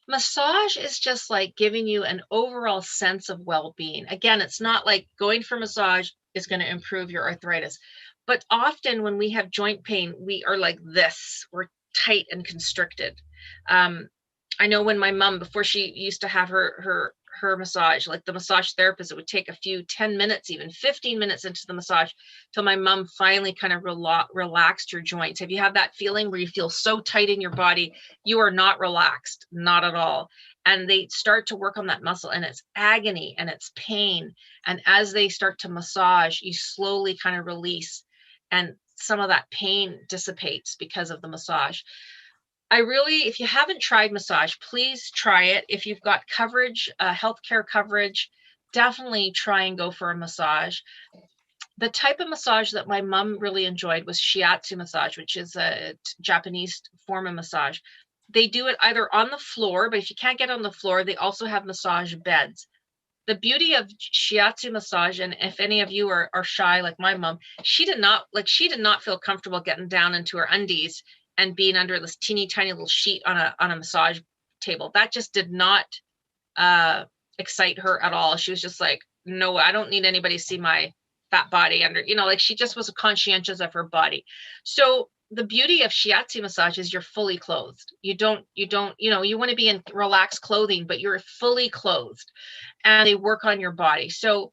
Massage is just like giving you an overall sense of well-being. Again, it's not like going for massage is going to improve your arthritis. But often when we have joint pain, we are like this. We're tight and constricted. I know when my mom, before she used to have her massage, like the massage therapist, it would take a few 10 minutes, even 15 minutes into the massage till my mom finally kind of relaxed your joints. Have you had that feeling where you feel so tight in your body, you are not relaxed, not at all? And they start to work on that muscle, and it's agony and it's pain. And as they start to massage, you slowly kind of release, and some of that pain dissipates because of the massage. If you haven't tried massage, please try it. If you've got coverage, healthcare coverage, definitely try and go for a massage. The type of massage that my mom really enjoyed was shiatsu massage, which is a Japanese form of massage. They do it either on the floor, but if you can't get on the floor, they also have massage beds. The beauty of shiatsu massage, and if any of you are shy like my mom, she did not feel comfortable getting down into her undies and being under this teeny tiny little sheet on a massage table. That just did not excite her at all. She was just like, no, I don't need anybody to see my fat body under, like she just was conscientious of her body. So the beauty of shiatsu massage is you're fully clothed. You want to be in relaxed clothing, but you're fully clothed, and they work on your body. So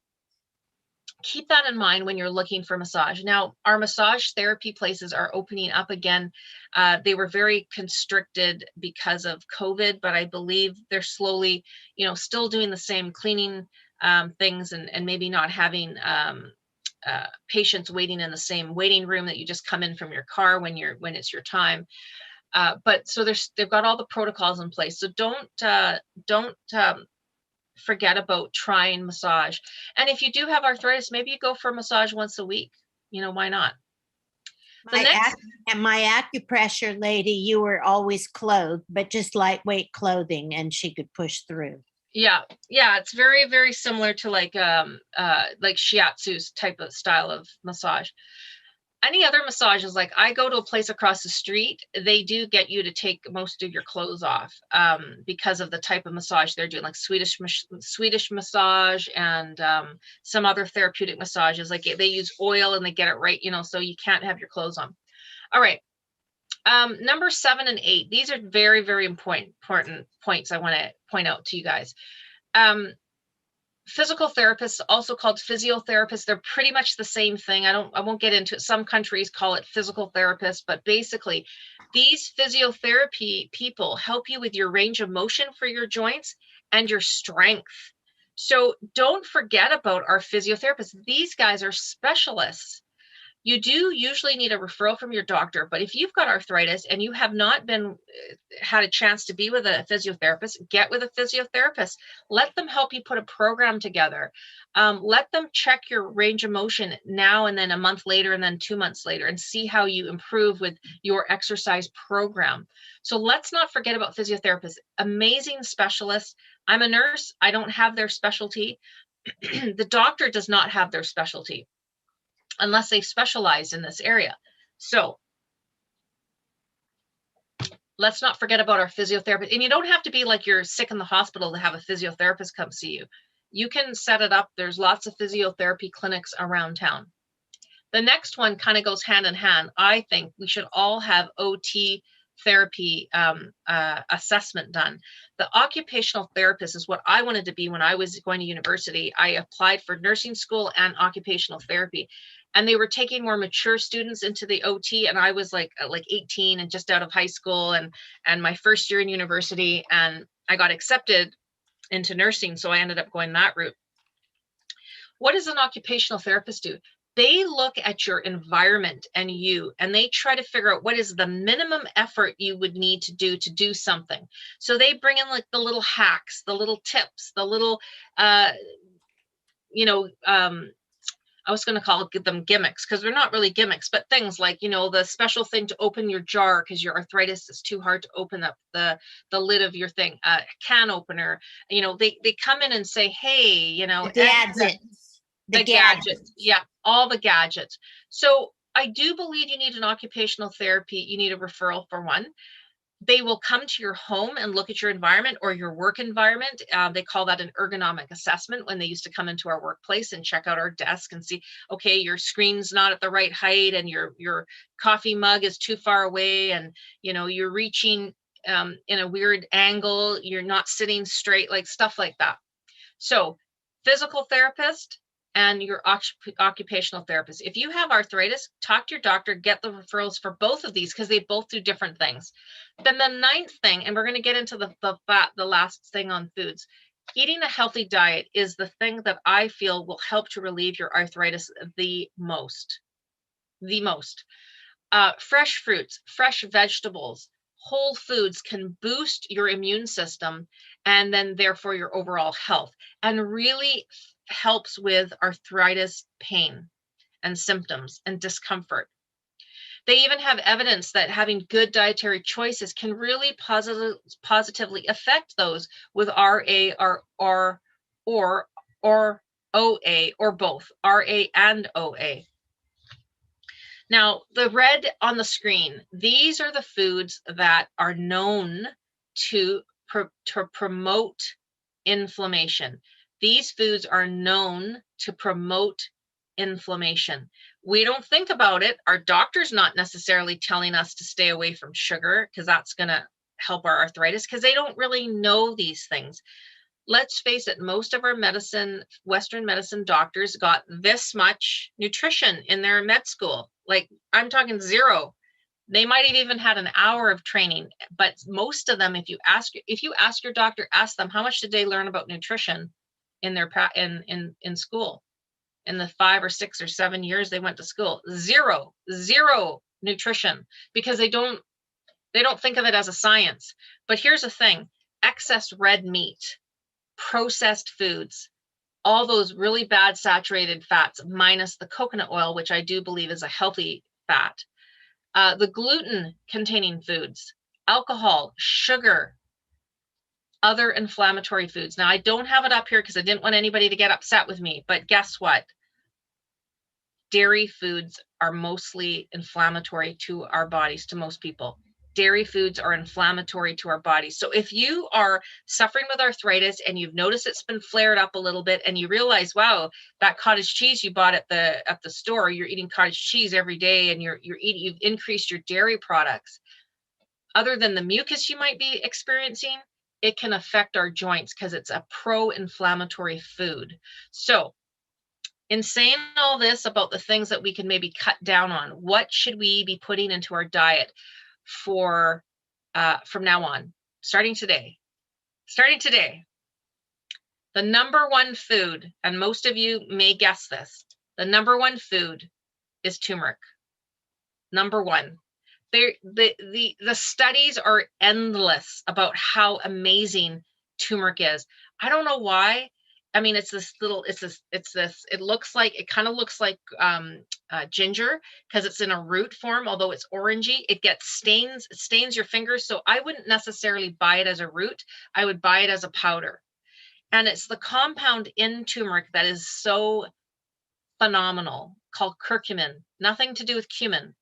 keep that in mind when you're looking for massage. Now, our massage therapy places are opening up again. They were very constricted because of COVID, but I believe they're slowly, still doing the same cleaning things, and maybe not having patients waiting in the same waiting room that you just come in from your car when it's your time. But so they've got all the protocols in place. So don't forget about trying massage. And if you do have arthritis, maybe you go for a massage once a week. Why not? And my acupressure lady, you were always clothed, but just lightweight clothing, and she could push through. Yeah, it's very, very similar to like shiatsu's type of style of massage. Any other massages, like I go to a place across the street, they do get you to take most of your clothes off because of the type of massage they're doing, like Swedish massage and some other therapeutic massages. Like they use oil and they get it right, so you can't have your clothes on. All right. Number 7 and 8, these are very, very important points I want to point out to you guys. Physical therapists, also called physiotherapists, they're pretty much the same thing. I won't get into it. Some countries call it physical therapists, but basically these physiotherapy people help you with your range of motion for your joints and your strength. So don't forget about our physiotherapists. These guys are specialists. You do usually need a referral from your doctor, but if you've got arthritis and you have not had a chance to be with a physiotherapist, get with a physiotherapist. Let them help you put a program together. Let them check your range of motion now and then a month later and then 2 months later and see how you improve with your exercise program. So let's not forget about physiotherapists. Amazing specialists. I'm a nurse. I don't have their specialty. The doctor does not have their specialty, unless they specialize in this area. So let's not forget about our physiotherapist. And you don't have to be like you're sick in the hospital to have a physiotherapist come see you. You can set it up. There's lots of physiotherapy clinics around town. The next one kind of goes hand in hand. I think we should all have OT therapy assessment done. The occupational therapist is what I wanted to be when I was going to university. I applied for nursing school and occupational therapy. And they were taking more mature students into the OT, and I was like 18 and just out of high school and my first year in university, and I got accepted into nursing, so I ended up going that route. What does an occupational therapist do? They look at your environment and they try to figure out what is the minimum effort you would need to do something. So they bring in like the little hacks, the little tips, the little I was going to give them gimmicks, because they're not really gimmicks, but things like, the special thing to open your jar because your arthritis is too hard to open up the lid of your thing, can opener. They come in and say, hey, the gadgets. Yeah, all the gadgets. So I do believe you need an occupational therapy. You need a referral for one. They will come to your home and look at your environment or your work environment. They call that an ergonomic assessment, when they used to come into our workplace and check out our desk and see, okay, your screen's not at the right height and your coffee mug is too far away, and you're reaching in a weird angle, you're not sitting straight, like stuff like that. So physical therapist and your occupational therapist. If you have arthritis, talk to your doctor, get the referrals for both of these, because they both do different things. Then the 9th thing, and we're going to get into the last thing on foods. Eating a healthy diet is the thing that I feel will help to relieve your arthritis the most. Fresh fruits, fresh vegetables, whole foods can boost your immune system and then therefore your overall health, and really helps with arthritis pain and symptoms and discomfort. They even have evidence that having good dietary choices can really positively affect those with RA or OA, or both RA and OA. Now, the red on the screen, these are the foods that are known to promote inflammation. These foods are known to promote inflammation. We don't think about it. Our doctor's not necessarily telling us to stay away from sugar because that's going to help our arthritis, because they don't really know these things. let's face it, most of our medicine, Western medicine doctors got this much nutrition in their med school. Like, I'm talking zero. They might have even had an hour of training, but most of them, if you ask your doctor, ask them how much did they learn about nutrition in their in school, in the 5 or 6 or 7 years they went to school. Zero nutrition, because they don't think of it as a science. But here's the thing: excess red meat, processed foods, all those really bad saturated fats, minus the coconut oil, which I do believe is a healthy fat, the gluten containing foods, alcohol, sugar, other inflammatory foods. Now, I don't have it up here because I didn't want anybody to get upset with me, but guess what? Dairy foods are mostly inflammatory to our bodies, to most people. Dairy foods are inflammatory to our bodies. So if you are suffering with arthritis and you've noticed it's been flared up a little bit, and you realize, wow, that cottage cheese you bought at the store, you're eating cottage cheese every day, and you've increased your dairy products, other than the mucus you might be experiencing, it can affect our joints because it's a pro-inflammatory food. So in saying all this about the things that we can maybe cut down on, what should we be putting into our diet for from now on, starting today? The number one food, and most of you may guess this, the number one food is turmeric. Number one. The studies are endless about how amazing turmeric is. I don't know why. I mean, it kind of looks like ginger, because it's in a root form, although it's orangey. It stains your fingers. So I wouldn't necessarily buy it as a root. I would buy it as a powder. And it's the compound in turmeric that is so phenomenal, called curcumin. Nothing to do with cumin.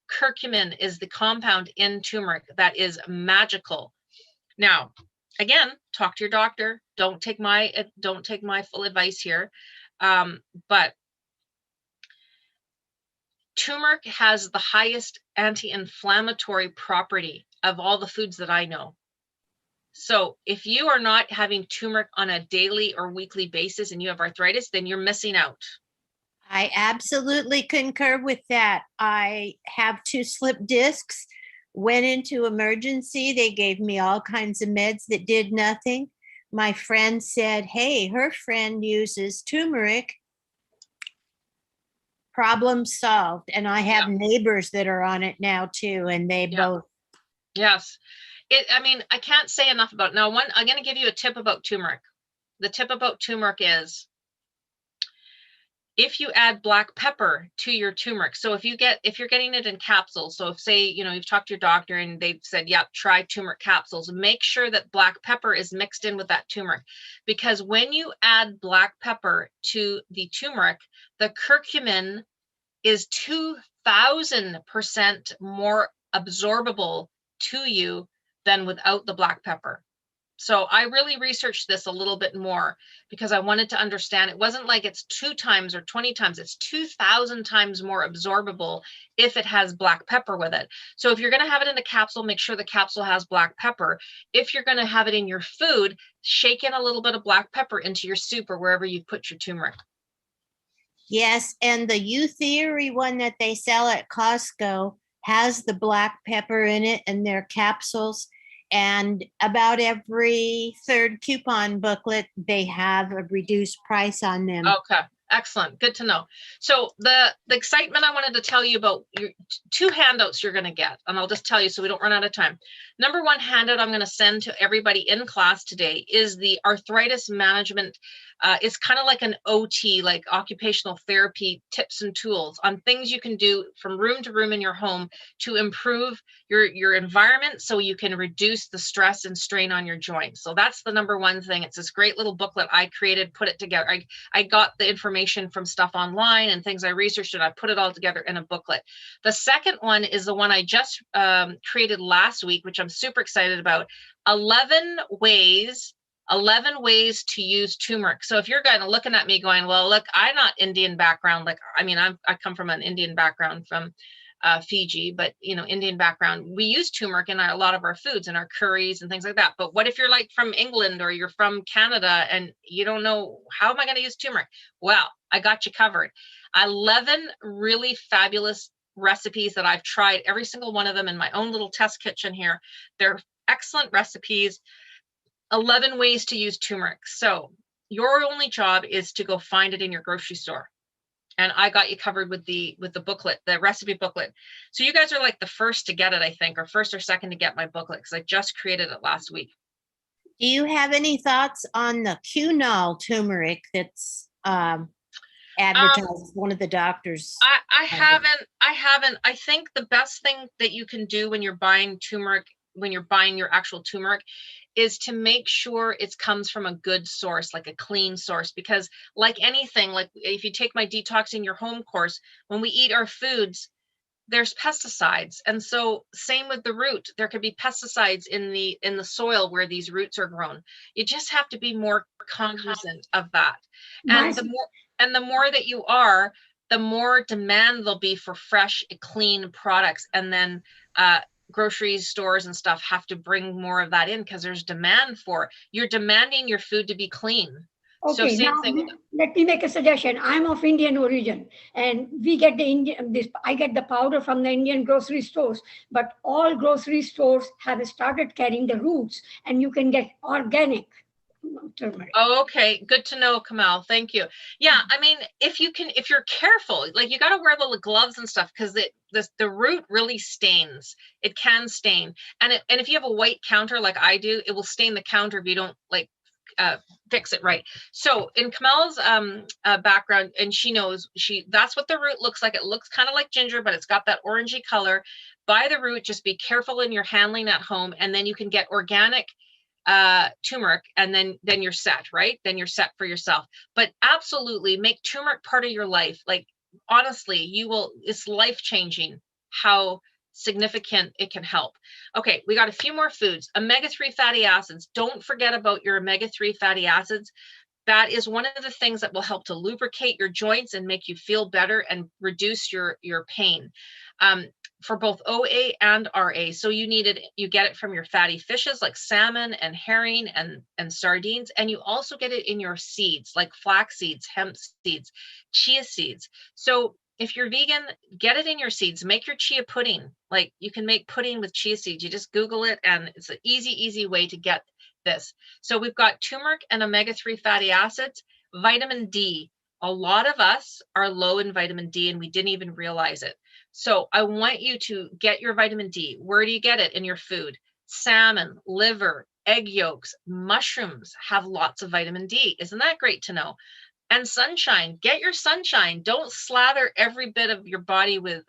Curcumin is the compound in turmeric that is magical. Now, again, talk to your doctor. Don't take my full advice here. But turmeric has the highest anti-inflammatory property of all the foods that I know. So if you are not having turmeric on a daily or weekly basis and you have arthritis, then you're missing out. I absolutely concur with that. I have 2 slip discs, went into emergency. They gave me all kinds of meds that did nothing. My friend said, hey, her friend uses turmeric. Problem solved. And I have neighbors that are on it now too, and they both. Yes. I can't say enough about it. Now, I'm going to give you a tip about turmeric. The tip about turmeric is, if you add black pepper to your turmeric, so if you're getting it in capsules, so if, say, you've talked to your doctor and they've said, yep, try turmeric capsules, make sure that black pepper is mixed in with that turmeric, because when you add black pepper to the turmeric, the curcumin is 2,000% more absorbable to you than without the black pepper. So I really researched this a little bit more because I wanted to understand. It wasn't like it's 2 times or 20 times, it's 2,000 times more absorbable if it has black pepper with it. So if you're going to have it in a capsule, make sure the capsule has black pepper. If you're going to have it in your food, shake in a little bit of black pepper into your soup or wherever you put your turmeric. Yes, and the U Theory one that they sell at Costco has the black pepper in it, and their capsules. And about every 3rd coupon booklet, they have a reduced price on them. Okay, excellent. Good to know. So the excitement I wanted to tell you about, 2 handouts you're going to get, and I'll just tell you so we don't run out of time. Number 1 handout I'm going to send to everybody in class today is the arthritis management. It's kind of like an OT, like occupational therapy tips and tools on things you can do from room to room in your home to improve your environment so you can reduce the stress and strain on your joints. So that's the number 1 thing. It's this great little booklet I created, put it together. I got the information from stuff online and things I researched, and I put it all together in a booklet. The second one is the one I just created last week, which I'm super excited about. 11 ways to use turmeric. So if you're kind of looking at me going, well, look, I'm not Indian background. Like, I mean, I come from an Indian background from Fiji, but Indian background, we use turmeric in a lot of our foods and our curries and things like that. But what if you're like from England or you're from Canada and you don't know, how am I going to use turmeric? Well, I got you covered. 11 really fabulous recipes that I've tried, every single one of them in my own little test kitchen here. They're excellent recipes. 11 ways to use turmeric. So your only job is to go find it in your grocery store. And I got you covered with the booklet, the recipe booklet. So you guys are like the first to get it, I think, or first or second to get my booklet, because I just created it last week. Do you have any thoughts on the quinol turmeric that's advertised? One of the doctors. I haven't. I think the best thing that you can do when you're buying turmeric, when you're buying your actual turmeric, is to make sure it comes from a good source, like a clean source, because like anything, like if you take my Detoxing Your Home course, when we eat our foods, there's pesticides. And so same with the root, there could be pesticides in the soil where these roots are grown. You just have to be more cognizant of that. And the more that you are, the more demand there'll be for fresh, clean products. And then grocery stores and stuff have to bring more of that in because there's demand for it. You're demanding your food to be clean. Okay, so now let me make a suggestion. I'm of Indian origin, and we get I get the powder from the Indian grocery stores, but all grocery stores have started carrying the roots, and you can get organic turmeric. Oh, okay. Good to know, Kamal. Thank you. Yeah, I mean, if you're careful, like you got to wear the gloves and stuff, because the root really stains. It can stain, and if you have a white counter like I do, it will stain the counter if you don't fix it right. So in Kamal's background, and she knows, that's what the root looks like. It looks kind of like ginger, but it's got that orangey color. Buy the root. Just be careful in your handling at home, and then you can get organic turmeric, and then you're set, right? Then you're set for yourself. But absolutely make turmeric part of your life. Like honestly, it's life-changing how significant it can help. Okay, we got a few more foods. Omega-3 fatty acids. Don't forget about your omega-3 fatty acids. That is one of the things that will help to lubricate your joints and make you feel better and reduce your pain. For both OA and RA. So you get it from your fatty fishes like salmon and herring and sardines. And you also get it in your seeds like flax seeds, hemp seeds, chia seeds. So if you're vegan, get it in your seeds. Make your chia pudding. Like you can make pudding with chia seeds. You just Google it, and it's an easy way to get this. So we've got turmeric and omega-3 fatty acids, vitamin D. A lot of us are low in vitamin D and we didn't even realize it. So I want you to get your vitamin D. Where do you get it? In your food. Salmon, liver, egg yolks, mushrooms have lots of vitamin D. Isn't that great to know? And sunshine. Get your sunshine. Don't slather every bit of your body with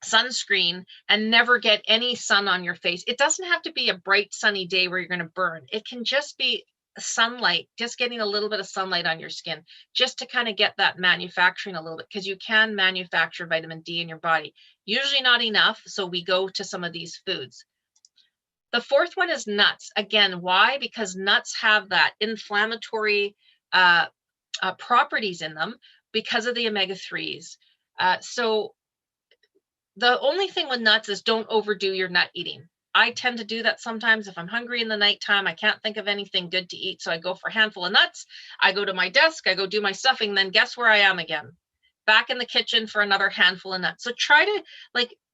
sunscreen and never get any sun on your face. It doesn't have to be a bright sunny day where you're going to burn. It can just be sunlight, just getting a little bit of sunlight on your skin, just to kind of get that manufacturing a little bit, because you can manufacture vitamin D in your body. Usually not enough, so we go to some of these foods. The fourth one is nuts. Again, why? Because nuts have that inflammatory properties in them because of the omega-3s. So the only thing with nuts is don't overdo your nut eating. I tend to do that sometimes if I'm hungry in the nighttime. I can't think of anything good to eat, so I go for a handful of nuts. I go to my desk, I go do my stuffing, then guess where I am again? Back in the kitchen for another handful of nuts. So try to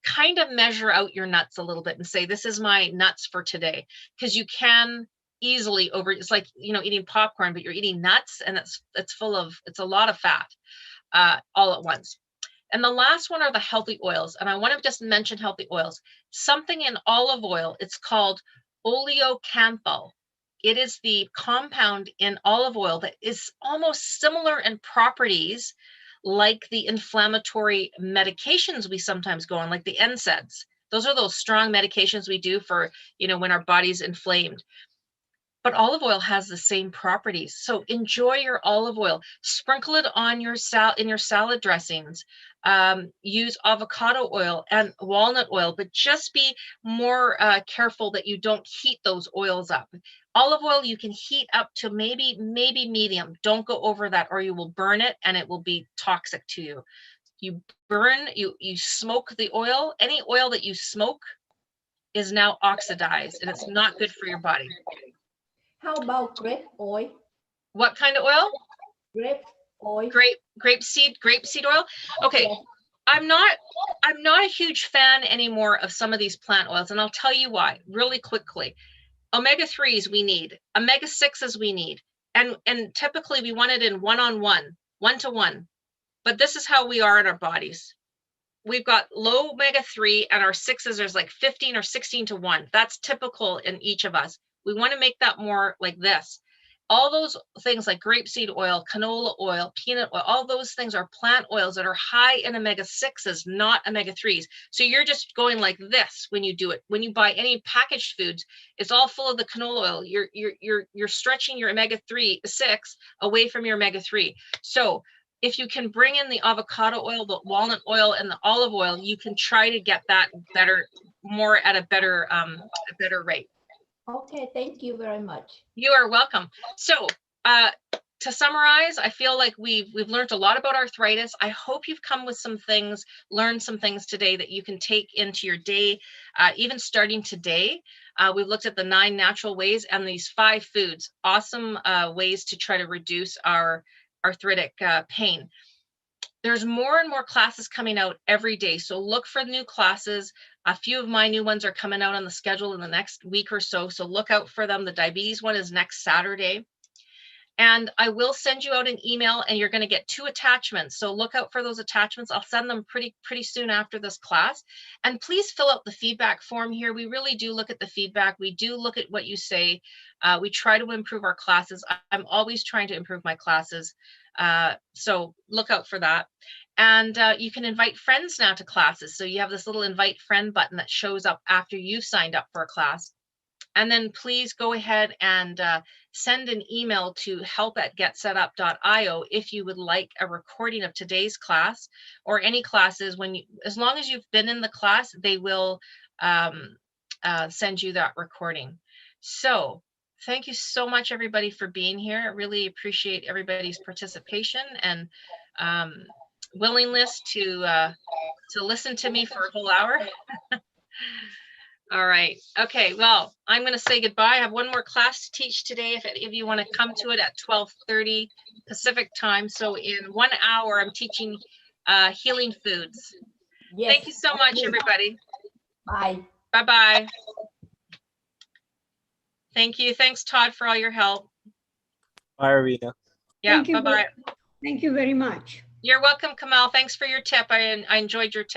kind of measure out your nuts a little bit and say, this is my nuts for today, because you can easily it's like eating popcorn, but you're eating nuts, and it's a lot of fat all at once. And the last one are the healthy oils. And I want to just mention healthy oils. Something in olive oil, it's called oleocanthal. It is the compound in olive oil that is almost similar in properties like the inflammatory medications we sometimes go on, like the NSAIDs. Those are those strong medications we do for, when our body's inflamed. But olive oil has the same properties. So enjoy your olive oil. Sprinkle it on in your salad dressings. Use avocado oil and walnut oil, but just be more careful that you don't heat those oils up. Olive oil, you can heat up to maybe medium. Don't go over that or you will burn it and it will be toxic to you. You burn, you smoke the oil. Any oil that you smoke is now oxidized and it's not good for your body. How about grape oil? What kind of oil? Grape oil. Grapeseed oil. Okay. Yes. I'm not a huge fan anymore of some of these plant oils, and I'll tell you why really quickly. Omega-3s we need, omega-6s we need, and typically we want it in one-to-one. But this is how we are in our bodies. We've got low omega-3 and our 6s is like 15 or 16 to 1. That's typical in each of us. We want to make that more like this. All those things like grapeseed oil, canola oil, peanut oil, all those things are plant oils that are high in omega-6s, not omega-3s. So you're just going like this when you do it. When you buy any packaged foods, it's all full of the canola oil. You're stretching your omega-3, 6 away from your omega-3. So if you can bring in the avocado oil, the walnut oil, and the olive oil, you can try to get that more at a better rate. Okay, thank you very much. You are welcome. So to summarize, I feel like we've learned a lot about arthritis. I hope you've come with some things, learned some things today that you can take into your day, even starting today. We've looked at the 9 natural ways and these 5 foods, awesome ways to try to reduce our arthritic pain. There's more and more classes coming out every day. So look for new classes. A few of my new ones are coming out on the schedule in the next week or so. So look out for them. The diabetes one is next Saturday. And I will send you out an email and you're going to get 2 attachments. So look out for those attachments. I'll send them pretty soon after this class. And please fill out the feedback form here. We really do look at the feedback. We do look at what you say. We try to improve our classes. I'm always trying to improve my classes. So look out for that. And you can invite friends now to classes. So you have this little invite friend button that shows up after you've signed up for a class. And then please go ahead and send an email to help@getsetup.io if you would like a recording of today's class or any classes. As long as you've been in the class, they will send you that recording. So thank you so much, everybody, for being here. I really appreciate everybody's participation and willingness to listen to me for a whole hour. All right. Okay. Well, I'm going to say goodbye. I have one more class to teach today. If any of you want to come to it at 12:30 Pacific time. So in 1 hour, I'm teaching healing foods. Yes. Thank you so much, everybody. Bye. Bye-bye. Thank you. Thanks, Todd, for all your help. Bye, Arvina. Yeah. Thank you. Bye-bye. Thank you very much. You're welcome, Kamal. Thanks for your tip. I enjoyed your tip.